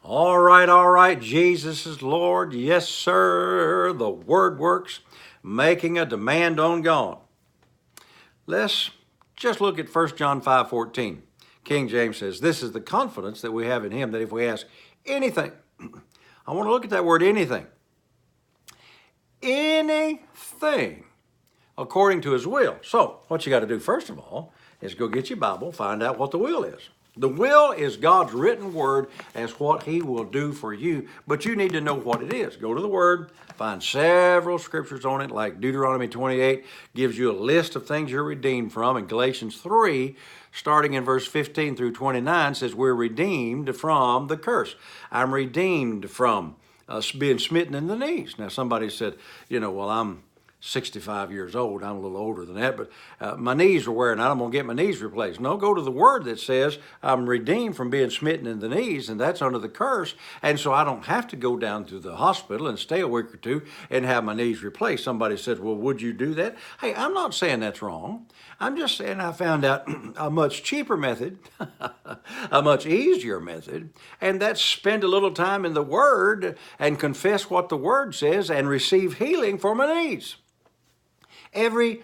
All right. Jesus is Lord. Yes, sir. The word works, making a demand on God. Let's just look at 1 John 5:14. King James says, "This is the confidence that we have in him, that if we ask anything," I want to look at that word anything. Anything according to his will. So, what you got to do first of all is go get your Bible, find out what the will is. The will is God's written word as what he will do for you, but you need to know what it is. Go to the word, find several scriptures on it, like Deuteronomy 28 gives you a list of things you're redeemed from, and Galatians 3, starting in verse 15 through 29, says we're redeemed from the curse. I'm redeemed from being smitten in the knees. Now, somebody said, well, I'm 65 years old. I'm a little older than that, but my knees are wearing out. I'm going to get my knees replaced. No, go to the word that says I'm redeemed from being smitten in the knees, and that's under the curse. And so I don't have to go down to the hospital and stay a week or two and have my knees replaced. Somebody said, well, would you do that? Hey, I'm not saying that's wrong. I'm just saying I found out a much cheaper method, a much easier method, and that's spend a little time in the Word and confess what the Word says and receive healing for my knees. Every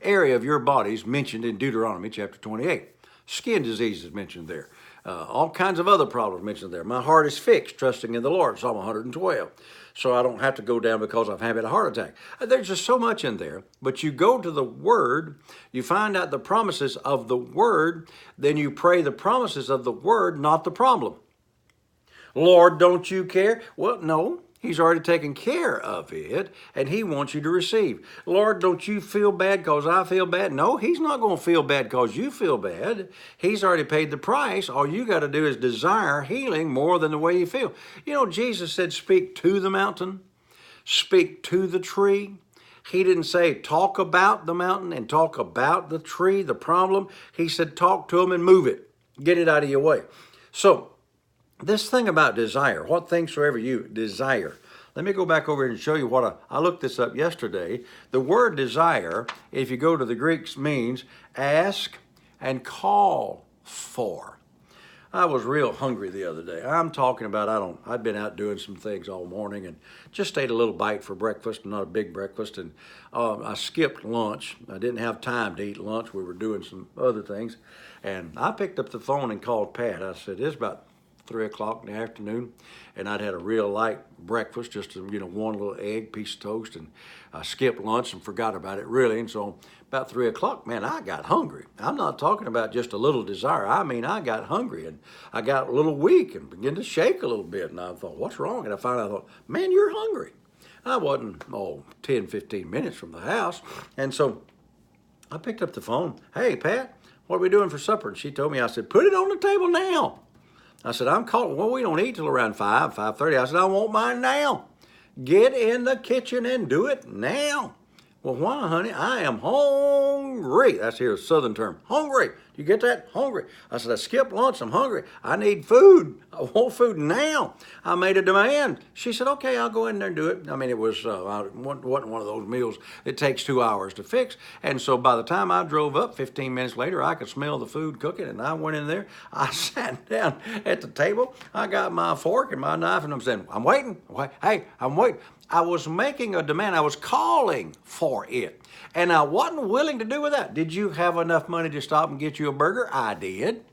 area of your body is mentioned in Deuteronomy chapter 28. Skin disease is mentioned there. All kinds of other problems mentioned there. My heart is fixed, trusting in the Lord, Psalm 112. So I don't have to go down because I've had a heart attack. There's just so much in there. But you go to the Word, you find out the promises of the Word, then you pray the promises of the Word, not the problem. Lord, don't you care? Well, no. He's already taken care of it, and he wants you to receive. Lord, don't you feel bad because I feel bad? No, he's not going to feel bad because you feel bad. He's already paid the price. All you got to do is desire healing more than the way you feel. Jesus said, speak to the mountain, speak to the tree. He didn't say talk about the mountain and talk about the tree, the problem. He said talk to them and move it. Get it out of your way. So, this thing about desire, what things soever you desire. Let me go back over here and show you what I looked this up yesterday. The word desire, if you go to the Greek, means ask and call for. I was real hungry the other day. I'm talking about, I'd been out doing some things all morning and just ate a little bite for breakfast, not a big breakfast, and I skipped lunch. I didn't have time to eat lunch. We were doing some other things, and I picked up the phone and called Pat. I said, it's about 3 o'clock in the afternoon, and I'd had a real light breakfast, just one little egg, piece of toast, and I skipped lunch and forgot about it really. And so about 3 o'clock, man, I got hungry. I'm not talking about just a little desire. I mean, I got hungry, and I got a little weak and began to shake a little bit. And I thought, what's wrong? And I finally thought, man, you're hungry. I wasn't 10, 15 minutes from the house, and so I picked up the phone. Hey, Pat, what are we doing for supper? And she told me, I said, put it on the table now. I said, I'm calling. Well, we don't eat till around 5:30. I said, I want mine now. Get in the kitchen and do it now. Well, why, honey? I am hungry. That's here a southern term. Hungry. Do you get that? Hungry. I said, I skipped lunch. I'm hungry. I need food. I want food now. I made a demand. She said, okay, I'll go in there and do it. I mean, it wasn't one of those meals that takes 2 hours to fix. And so by the time I drove up 15 minutes later, I could smell the food cooking, and I went in there. I sat down at the table. I got my fork and my knife, and I'm saying, I'm waiting. Hey, I'm waiting. I was making a demand. I was calling for it. And I wasn't willing to do with that. Did you have enough money to stop and get you a burger? I did.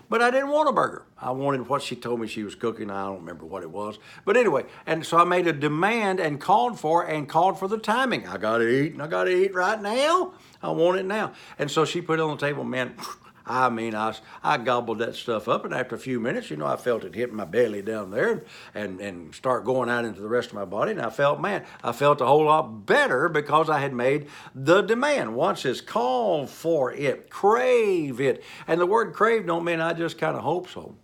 But I didn't want a burger. I wanted what she told me she was cooking. I don't remember what it was. But anyway, and so I made a demand and called for the timing. I got to eat, and I got to eat right now. I want it now. And so she put it on the table, man. I mean, I gobbled that stuff up, and after a few minutes, I felt it hit my belly down there and start going out into the rest of my body, and I felt a whole lot better because I had made the demand. Once it's called for it, crave it. And the word crave don't mean I just kind of hope so,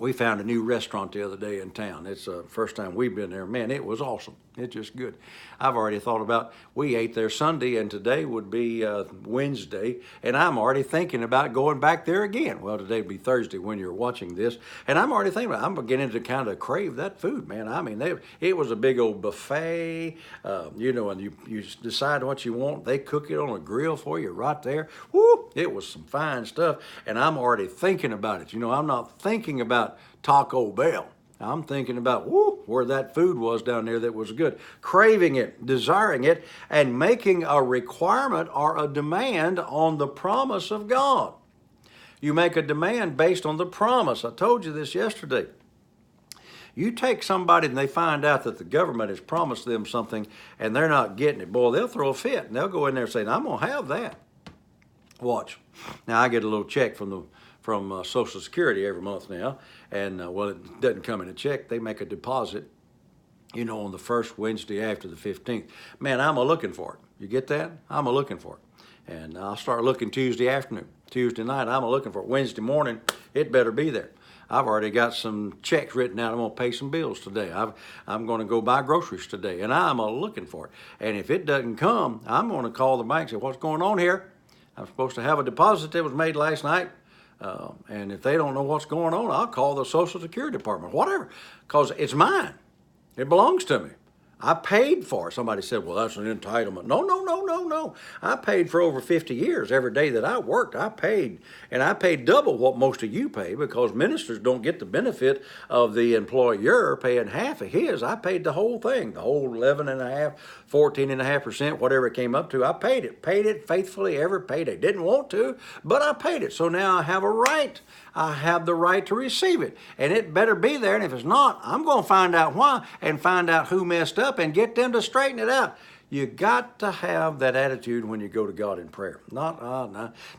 We found a new restaurant the other day in town. It's the first time we've been there. Man, it was awesome. It's just good. I've already thought about, we ate there Sunday and today would be Wednesday, and I'm already thinking about going back there again. Well, today would be Thursday when you're watching this, and I'm already thinking about, I'm beginning to kind of crave that food, man. I mean, it was a big old buffet, you know, and you decide what you want. They cook it on a grill for you right there. Woo! It was some fine stuff, and I'm already thinking about it. You know, I'm not thinking about Taco Bell. I'm thinking about where that food was down there that was good. Craving it, desiring it, and making a requirement or a demand on the promise of God. You make a demand based on the promise. I told you this yesterday. You take somebody and they find out that the government has promised them something and they're not getting it. Boy, they'll throw a fit and they'll go in there and say, I'm going to have that. Watch. Now, I get a little check from Social Security every month now, and well, it doesn't come in a check. They make a deposit, you know, on the first Wednesday after the 15th. Man, I'm looking for it. You get that? I'm looking for it. And I'll start looking Tuesday afternoon. Tuesday night, I'm looking for it. Wednesday morning, it better be there. I've already got some checks written out. I'm going to pay some bills today. I'm going to go buy groceries today, and I'm looking for it. And if it doesn't come, I'm going to call the bank and say, what's going on here? I'm supposed to have a deposit that was made last night. And if they don't know what's going on, I'll call the Social Security Department, whatever, because it's mine. It belongs to me. I paid for it. Somebody said, well, that's an entitlement. No, no, no, no, no. I paid for over 50 years. Every day that I worked, I paid. And I paid double what most of you pay because ministers don't get the benefit of the employer paying half of his. I paid the whole thing, the whole 11.5%, 14.5%, whatever it came up to. I paid it faithfully every payday. Didn't want to, but I paid it. So now I have a right. I have the right to receive it. And it better be there. And if it's not, I'm going to find out why and find out who messed up and get them to straighten it out. You got to have that attitude when you go to God in prayer. Not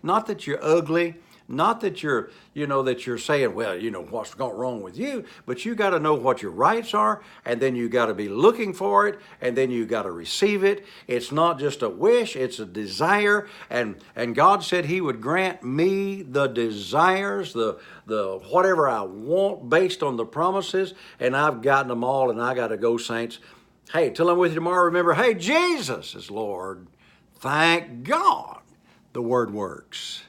that you're ugly, not that you're saying, well, you know, what's gone wrong with you, but you got to know what your rights are, and then you got to be looking for it, and then you got to receive it. It's not just a wish, it's a desire, and God said he would grant me the desires, the whatever I want based on the promises, and I've gotten them all, and I got to go, saints. Hey, till I'm with you tomorrow, remember, hey, Jesus is Lord. Thank God the word works.